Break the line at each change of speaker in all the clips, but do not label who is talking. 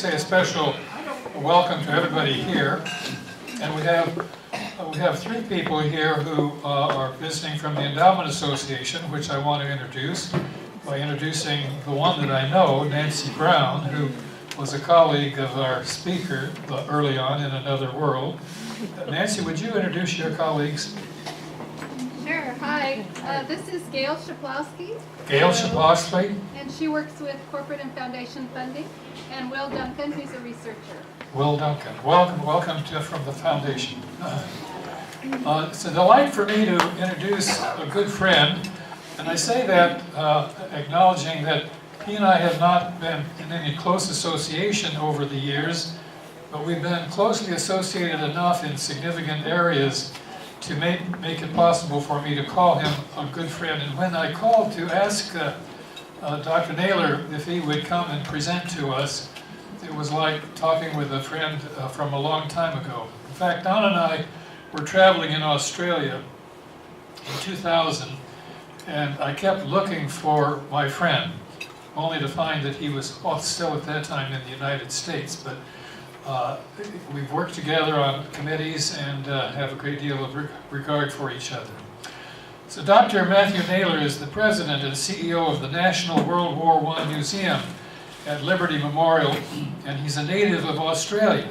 say a special welcome to everybody here. And we have three people here who are visiting from the Endowment Association, which I want to introduce by introducing the one that I know, Nancy Brown, who was a colleague of our speaker early on in Another World. Nancy, would you introduce your colleagues?
Sure. Hi. This is Gail Shaplowski.
Gail Shaplowski.
And she works with corporate and foundation funding. And Will Duncan, who's a researcher.
Will Duncan. Welcome from the foundation. It's a delight for me to introduce a good friend. And I say that acknowledging that he and I have not been in any close association over the years, but we've been closely associated enough in significant areas to make it possible for me to call him a good friend. And when I called to ask Dr. Naylor if he would come and present to us, it was like talking with a friend from a long time ago. In fact, Don and I were traveling in Australia in 2000, and I kept looking for my friend, only to find that he was still at that time in the United States. But we've worked together on committees and have a great deal of regard for each other. So Dr. Matthew Naylor is the president and CEO of the National World War I Museum at Liberty Memorial, and he's a native of Australia.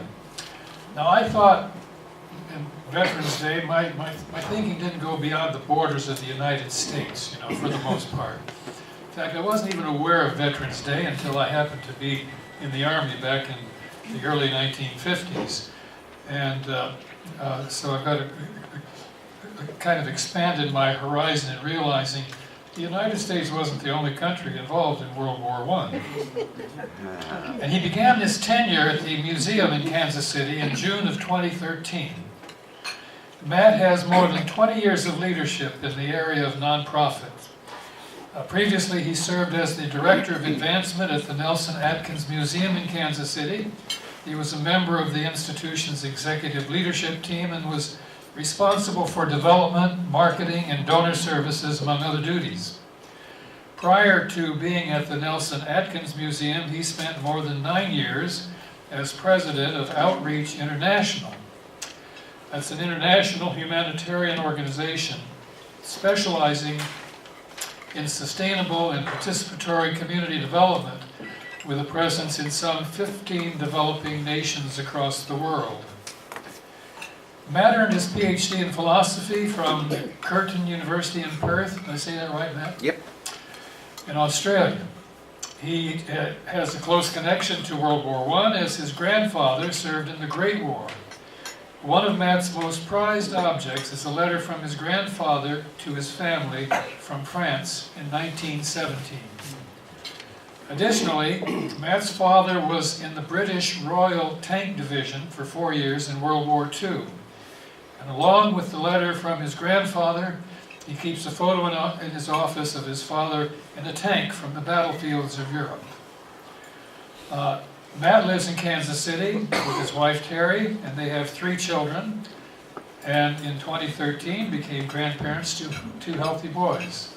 Now I thought in Veterans Day, my thinking didn't go beyond the borders of the United States, for the most part. In fact, I wasn't even aware of Veterans Day until I happened to be in the Army back in the early 1950s. And so I've got kind of expanded my horizon in realizing the United States wasn't the only country involved in World War I. And he began his tenure at the museum in Kansas City in June of 2013. Matt has more than 20 years of leadership in the area of nonprofit. Previously, he served as the Director of Advancement at the Nelson Atkins Museum in Kansas City. He was a member of the institution's executive leadership team and was responsible for development, marketing, and donor services, among other duties. Prior to being at the Nelson Atkins Museum, he spent more than 9 years as president of Outreach International. That's an international humanitarian organization specializing in sustainable and participatory community development with a presence in some 15 developing nations across the world. Matt earned his PhD in philosophy from Curtin University in Perth. Did I say that right, Matt?
Yep.
In Australia. He has a close connection to World War I as his grandfather served in the Great War. One of Matt's most prized objects is a letter from his grandfather to his family from France in 1917. Additionally, Matt's father was in the British Royal Tank Division for 4 years in World War II. And along with the letter from his grandfather, he keeps a photo in his office of his father in a tank from the battlefields of Europe. Matt lives in Kansas City with his wife Terry, and they have 3 children, and in 2013 became grandparents to 2 healthy boys.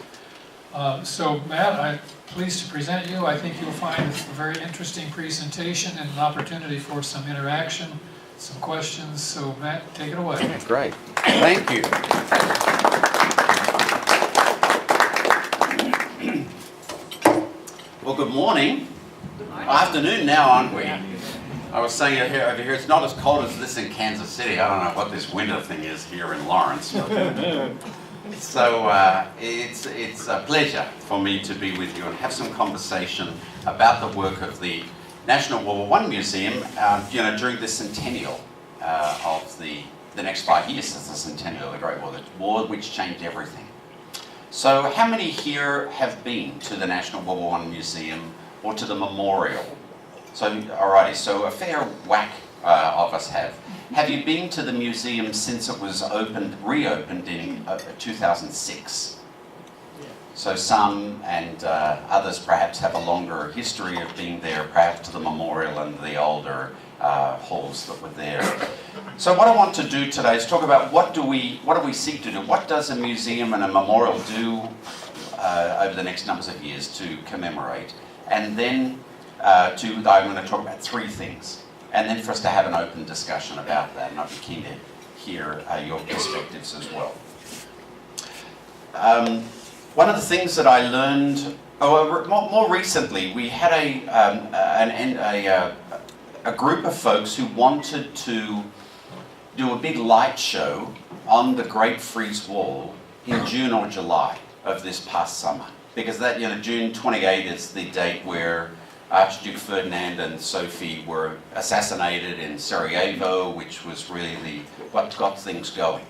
So Matt, I'm pleased to present you. I think you'll find it's a very interesting presentation and an opportunity for some interaction, some questions. So Matt, take it away.
Great. Thank you. Well, good morning. Afternoon now, aren't we? I was saying over here, it's not as cold as this in Kansas City. I don't know what this winter thing is here in Lawrence. So it's a pleasure for me to be with you and have some conversation about the work of the National World War I Museum, during the centennial of the next 5 years is the centennial of the Great War, the war which changed everything. So how many here have been to the National World War I Museum or to the memorial? So, alrighty, so a fair whack of us have. Have you been to the museum since it was reopened in 2006? So some and others perhaps have a longer history of being there, perhaps to the memorial and the older halls that were there. So what I want to do today is talk about what do we seek to do? What does a museum and a memorial do over the next numbers of years to commemorate? And then I'm going to talk about three things, and then for us to have an open discussion about that, and I'd be keen to hear your perspectives as well. One of the things that I learned, more recently, we had a group of folks who wanted to do a big light show on the Great Frieze Wall in June or July of this past summer, because that, June 28 is the date where Archduke Ferdinand and Sophie were assassinated in Sarajevo, which was really what got things going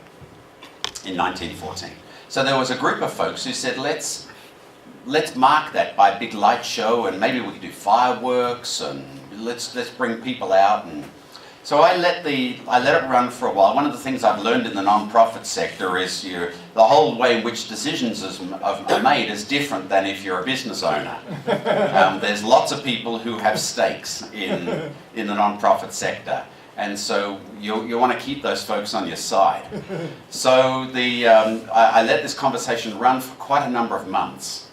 in 1914. So there was a group of folks who said, let's mark that by a big light show, and maybe we could do fireworks, and let's bring people out. And so I let it run for a while. One of the things I've learned in the non-profit sector is the whole way in which decisions are made is different than if you're a business owner. There's lots of people who have stakes in the non-profit sector, and so you want to keep those folks on your side. So I let this conversation run for quite a number of months,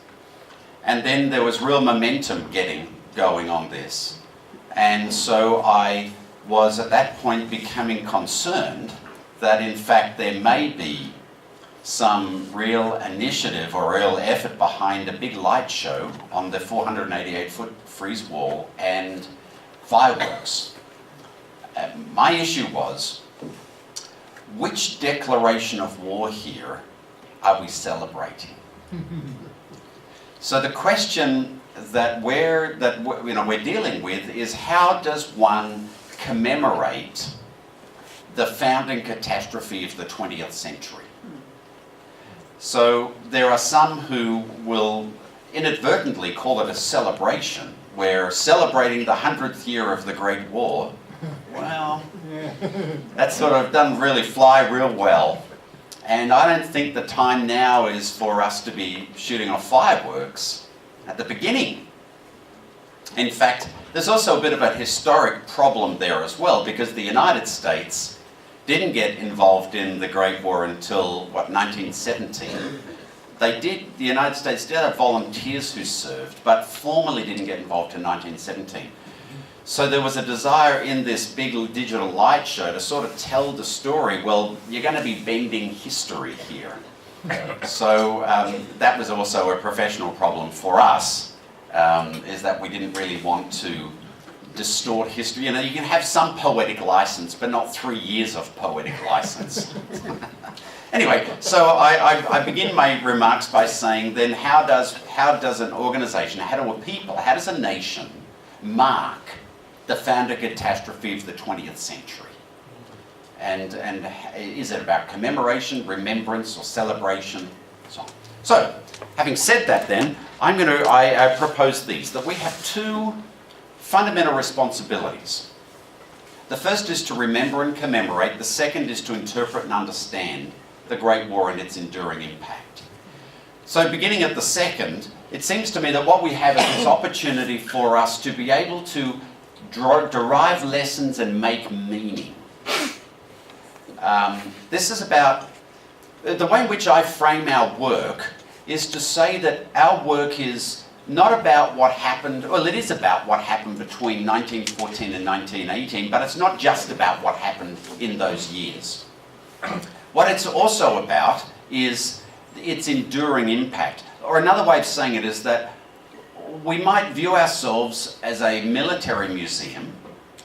and then there was real momentum going on this, and so I was at that point becoming concerned that in fact there may be some real initiative or real effort behind a big light show on the 488-foot frieze wall and fireworks. My issue was, which declaration of war here are we celebrating? So the question that we're dealing with is, how does one commemorate the founding catastrophe of the 20th century? So there are some who will inadvertently call it a celebration. We're celebrating the 100th year of the Great War. Well, that's sort of doesn't really fly real well. And I don't think the time now is for us to be shooting off fireworks at the beginning. In fact, there's also a bit of a historic problem there as well, because the United States didn't get involved in the Great War until, 1917. The United States did have volunteers who served, but formally didn't get involved in 1917. So there was a desire in this big digital light show to sort of tell the story, well, you're going to be bending history here. So that was also a professional problem for us, is that we didn't really want to distort history. You can have some poetic license, but not 3 years of poetic license. Anyway, so I begin my remarks by saying, then how does an organization, how does a nation mark the founder catastrophe of the 20th century? And is it about commemoration, remembrance, or celebration, so on? So, having said that then, I propose that we have two fundamental responsibilities. The first is to remember and commemorate. The second is to interpret and understand the Great War and its enduring impact. So beginning at the second, it seems to me that what we have is this opportunity for us to be able to derive lessons and make meaning. This is about, the way in which I frame our work is to say that our work is not about what happened, well, it is about what happened between 1914 and 1918, but it's not just about what happened in those years. What it's also about is its enduring impact. Or another way of saying it is that we might view ourselves as a military museum.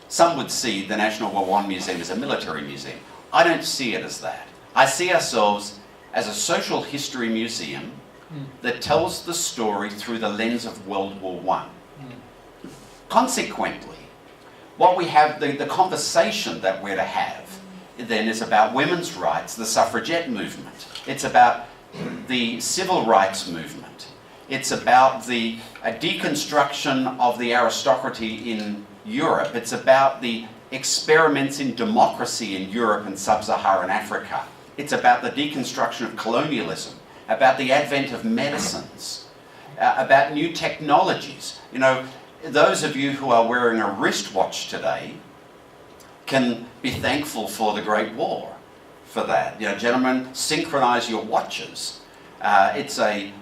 Some would see the National War I Museum as a military museum. I don't see it as that. I see ourselves as a social history museum that tells the story through the lens of World War I. Consequently, what we have, the conversation that we're to have then is about women's rights, the suffragette movement. It's about the civil rights movement. It's about the deconstruction of the aristocracy in Europe. It's about the experiments in democracy in Europe and sub-Saharan Africa. It's about the deconstruction of colonialism, about the advent of medicines, about new technologies. Those of you who are wearing a wristwatch today can be thankful for the Great War for that. Gentlemen, synchronize your watches.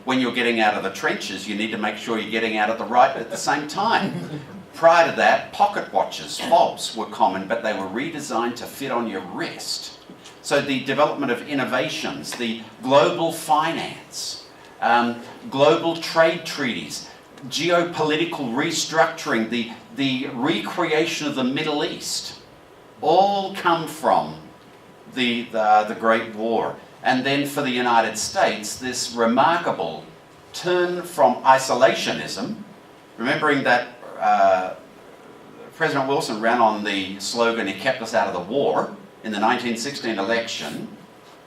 When you're getting out of the trenches, you need to make sure you're getting out at the same time. Prior to that, pocket watches, fobs, were common, but they were redesigned to fit on your wrist. So the development of innovations, the global finance, global trade treaties, geopolitical restructuring, the recreation of the Middle East, all come from the Great War. And then for the United States, this remarkable turn from isolationism, remembering that President Wilson ran on the slogan, "He kept us out of the war," in the 1916 election.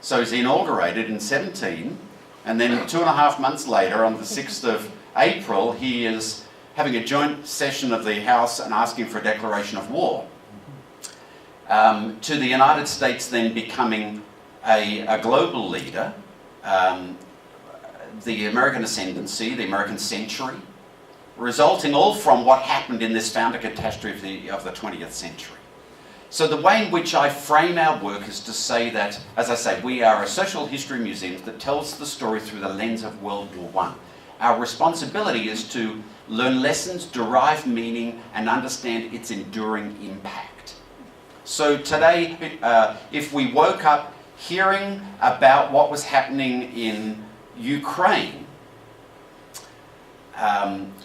So he's inaugurated in 17, and then 2.5 months later, on the 6th of April, he is having a joint session of the House and asking for a declaration of war. To the United States then becoming a global leader, the American ascendancy, the American century, resulting all from what happened in this founder catastrophe of the 20th century. So the way in which I frame our work is to say that, as I say, we are a social history museum that tells the story through the lens of World War I. Our responsibility is to learn lessons, derive meaning, and understand its enduring impact. So today, if we woke up hearing about what was happening in Ukraine,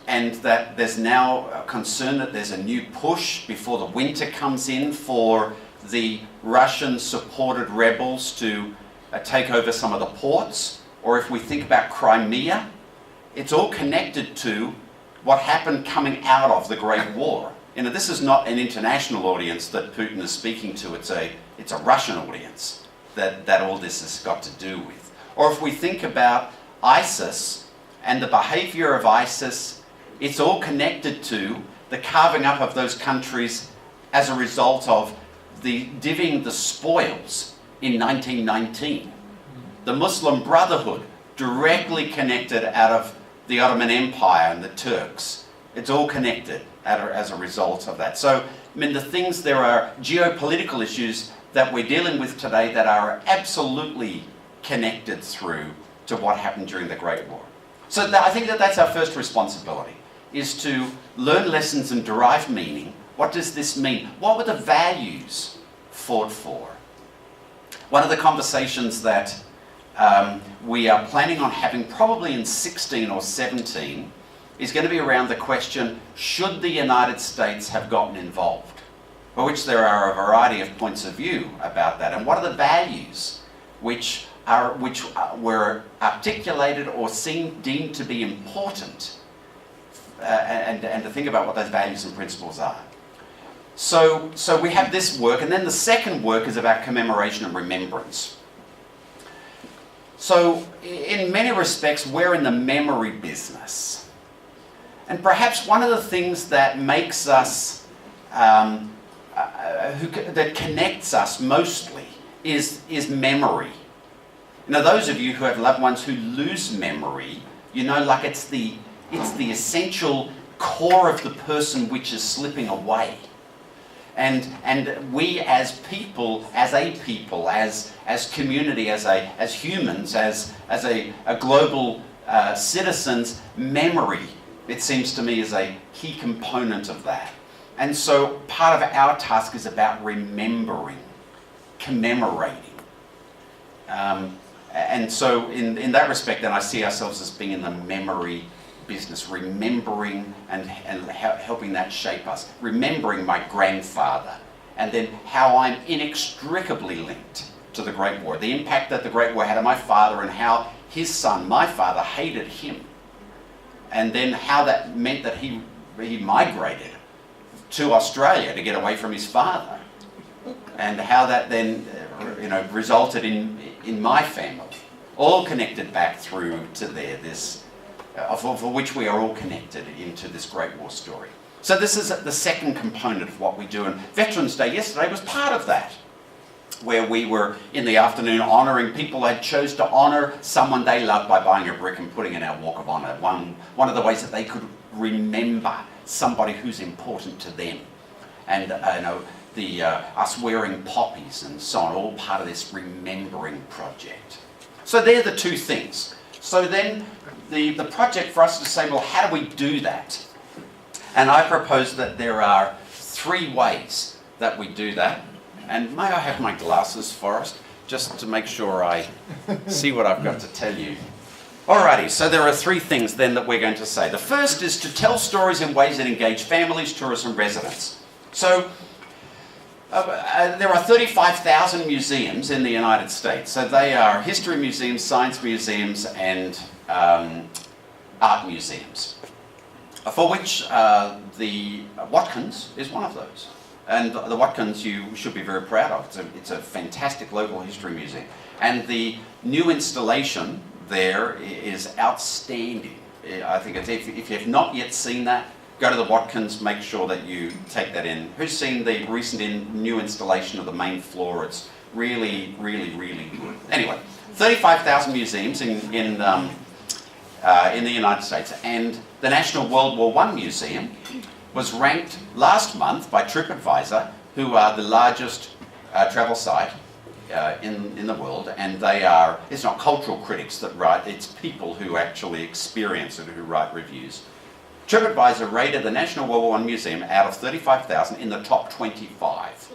and that there's now a concern that there's a new push before the winter comes in for the Russian-supported rebels to take over some of the ports, or if we think about Crimea, it's all connected to what happened coming out of the Great War. You know, this is not an international audience that Putin is speaking to, it's a Russian audience that all this has got to do with. Or if we think about ISIS and the behavior of ISIS, it's all connected to the carving up of those countries as a result of the divvying the spoils in 1919. The Muslim Brotherhood, directly connected out of the Ottoman Empire and the Turks. It's all connected as a result of that. So, I mean, there are geopolitical issues that we're dealing with today that are absolutely connected through to what happened during the Great War. So I think that's our first responsibility, is to learn lessons and derive meaning. What does this mean? What were the values fought for? One of the conversations that we are planning on having probably in 16 or 17 is going to be around the question, should the United States have gotten involved? For which there are a variety of points of view about that. And what are the values which were articulated or deemed to be important, and to think about what those values and principles are. So we have this work, and then the second work is about commemoration and remembrance. So in many respects, we're in the memory business. And perhaps one of the things that makes us, that connects us mostly is memory. You know, those of you who have loved ones who lose memory, you know, like it's the essential core of the person which is slipping away. And we as people, as community, as humans, as global citizens, memory, it seems to me, is a key component of that. And so part of our task is about remembering, commemorating. And so in that respect, then I see ourselves as being in the memory business, remembering and helping that shape us. Remembering my grandfather, and then how I'm inextricably linked to the Great War. The impact that the Great War had on my father, and how his son, my father, hated him. And then how that meant that he migrated to Australia to get away from his father. And how that then resulted in my family, all connected back through to for which we are all connected into this Great War story. So this is the second component of what we do, and Veterans Day yesterday was part of that, where we were in the afternoon honouring people they chose to honour someone they loved by buying a brick and putting in our Walk of Honour. One of the ways that they could remember somebody who's important to them. And us wearing poppies and so on, all part of this remembering project. So they're the two things. So then the project for us to say, well, how do we do that? And I propose that there are 3 ways that we do that. And may I have my glasses, Forrest, just to make sure I see what I've got to tell you. Alrighty, so there are 3 things then that we're going to say. The first is to tell stories in ways that engage families, tourists and residents. So there are 35,000 museums in the United States. So they are history museums, science museums and art museums, for which the Watkins is one of those. And the Watkins you should be very proud of. It's a fantastic local history museum. And the new installation there is outstanding. I think if you have not yet seen that, go to the Watkins, make sure that you take that in. Who's seen the recent new installation of the main floor? It's really, really, really good. Anyway, 35,000 museums in the United States, and the National World War I Museum was ranked last month by TripAdvisor, who are the largest travel site in the world, and it's not cultural critics that write, it's people who actually experience it who write reviews. TripAdvisor rated the National World War I Museum out of 35,000 in the top 25.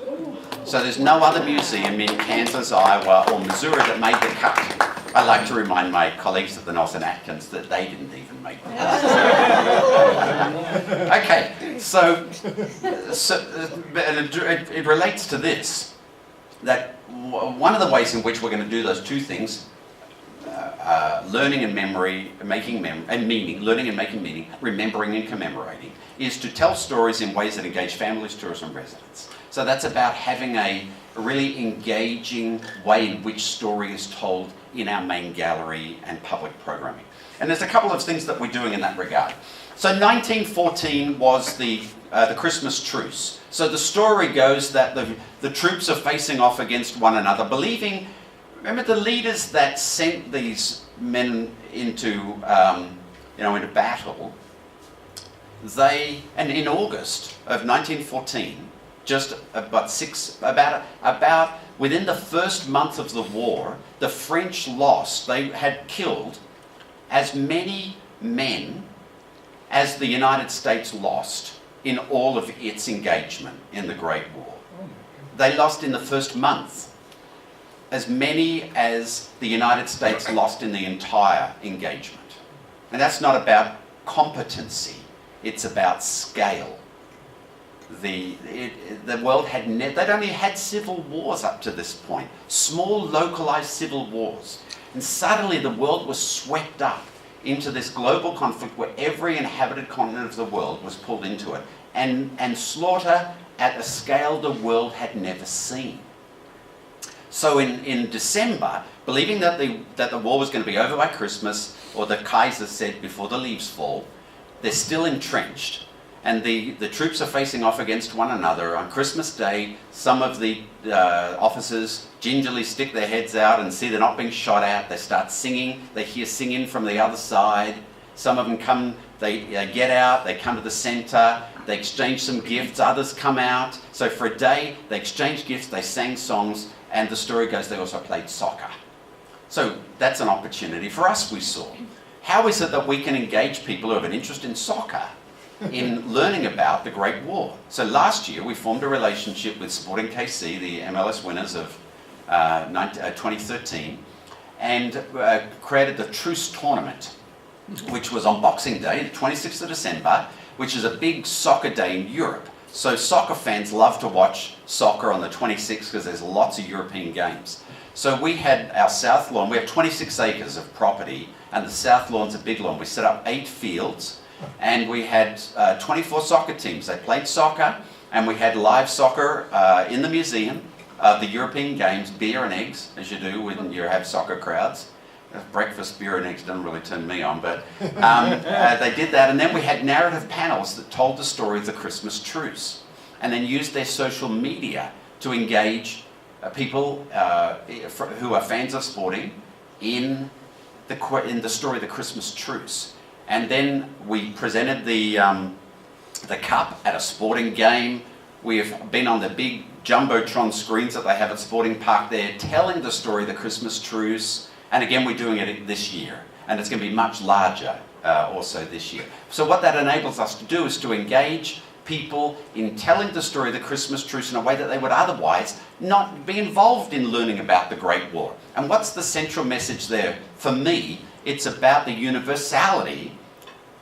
So there's no other museum in Kansas, Iowa or Missouri that made the cut. I like to remind my colleagues at the Nelson Atkins that they didn't even make the cut. Okay, so it relates to this, that one of the ways in which we're going to do those 2 things, learning and memory, learning and making meaning, remembering and commemorating, is to tell stories in ways that engage families, tourists and residents. So that's about having a really engaging way in which story is told in our main gallery and public programming. And there's a couple of things that we're doing in that regard. So 1914 was the Christmas truce. So the story goes that the troops are facing off against one another, believing, remember the leaders that sent these men into battle, and in August of 1914, just about within the first month of the war, the French lost. They had killed as many men as the United States lost in all of its engagement in the Great War. They lost in the first month as many as the United States lost in the entire engagement. And that's not about competency, it's about scale. The world they'd only had civil wars up to this point, small localized civil wars. And suddenly the world was swept up into this global conflict where every inhabited continent of the world was pulled into it, and slaughter at a scale the world had never seen. So in December, believing that the war was going to be over by Christmas, or the Kaiser said before the leaves fall, they're still entrenched. And the troops are facing off against one another. On Christmas Day, some of the officers gingerly stick their heads out and see they're not being shot at. They start singing. They hear singing from the other side. Some of them come, they get out, they come to the center, they exchange some gifts. Others come out. So for a day, they exchanged gifts, they sang songs, and the story goes they also played soccer. So that's an opportunity for us, we saw. How is it that we can engage people who have an interest in soccer in learning about the Great War? So last year we formed a relationship with Sporting KC, the MLS winners of 2013, and created the Truce Tournament, which was on Boxing Day, the 26th of December, which is a big soccer day in Europe. So soccer fans love to watch soccer on the 26th because there's lots of European games. So we had our South Lawn, we have 26 acres of property, and the South Lawn's a big lawn. We set up 8 fields, and we had 24 soccer teams. They played soccer, and we had live soccer in the museum, the European games, beer and eggs, as you do when you have soccer crowds. Breakfast, beer and eggs doesn't really turn me on, but they did that. And then we had narrative panels that told the story of the Christmas truce, and then used their social media to engage people who are fans of sporting in the story of the Christmas truce. And then we presented the cup at a sporting game. We've been on the big Jumbotron screens that they have at Sporting Park there, telling the story of the Christmas truce. And again, we're doing it this year, and it's going to be much larger also this year. So what that enables us to do is to engage people in telling the story of the Christmas truce in a way that they would otherwise not be involved in learning about the Great War. And what's the central message there? For me, it's about the universality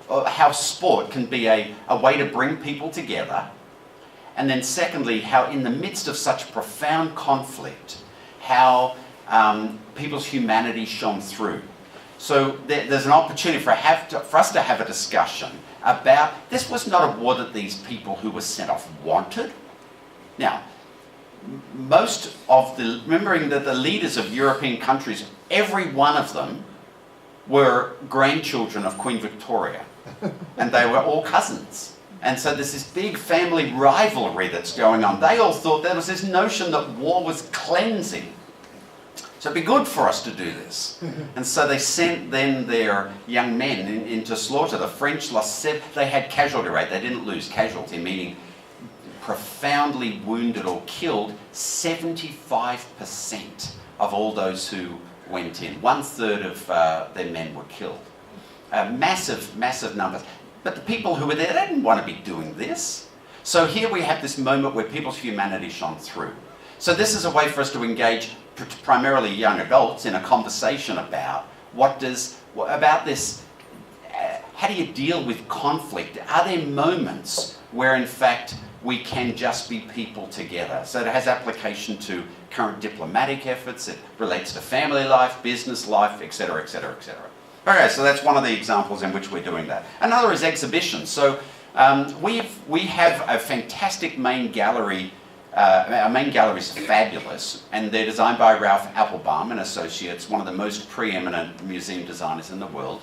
of how sport can be a way to bring people together. And then secondly, how in the midst of such profound conflict, how people's humanity shone through. So there's an opportunity for us to have a discussion about, this was not a war that these people who were sent off wanted. Now, remembering that the leaders of European countries, every one of them were grandchildren of Queen Victoria, and they were all cousins. And so there's this big family rivalry that's going on. They all thought there was this notion that war was cleansing. So it'd be good for us to do this. And so they sent then their young men into slaughter. The French lost they had casualty rate. They didn't lose casualty, meaning profoundly wounded or killed 75% of all those who went in. 1/3 of their men were killed. Massive, massive numbers. But the people who were there, they didn't want to be doing this. So here we have this moment where people's humanity shone through. So this is a way for us to engage primarily young adults in a conversation about how do you deal with conflict? Are there moments where in fact we can just be people together? So it has application to current diplomatic efforts, it relates to family life, business life, etc., etc., etc. Okay, so that's one of the examples in which we're doing that. Another is exhibitions. So we have a fantastic main gallery. Our main gallery is fabulous, and they're designed by Ralph Applebaum and Associates, one of the most preeminent museum designers in the world.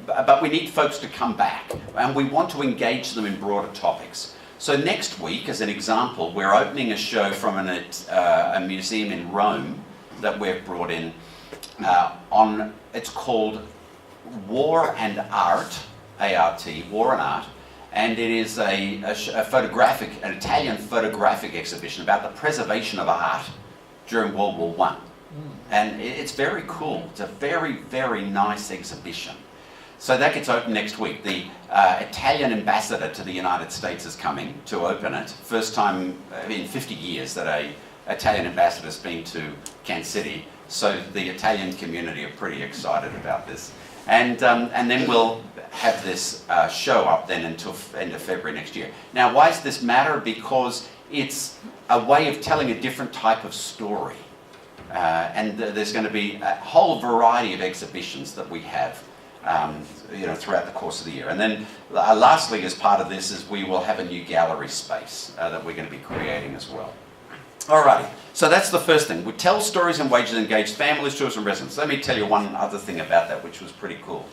But we need folks to come back, and we want to engage them in broader topics. So next week, as an example, we're opening a show from a museum in Rome that we've brought in. It's called War and Art, A-R-T, War and Art. And it is an Italian photographic exhibition about the preservation of art during World War I. And it's very cool. It's a very, very nice exhibition. So that gets open next week. The Italian ambassador to the United States is coming to open it. First time in 50 years that an Italian ambassador has been to Kansas City. So the Italian community are pretty excited about this. And then we'll have this show up then until end of February next year. Now, why does this matter? Because it's a way of telling a different type of story. And there's going to be a whole variety of exhibitions that we have throughout the course of the year. And then lastly, as part of this, is we will have a new gallery space that we're going to be creating as well. Alrighty, so that's the first thing. We tell stories in ways that engage families, children, and residents. Let me tell you one other thing about that, which was pretty cool.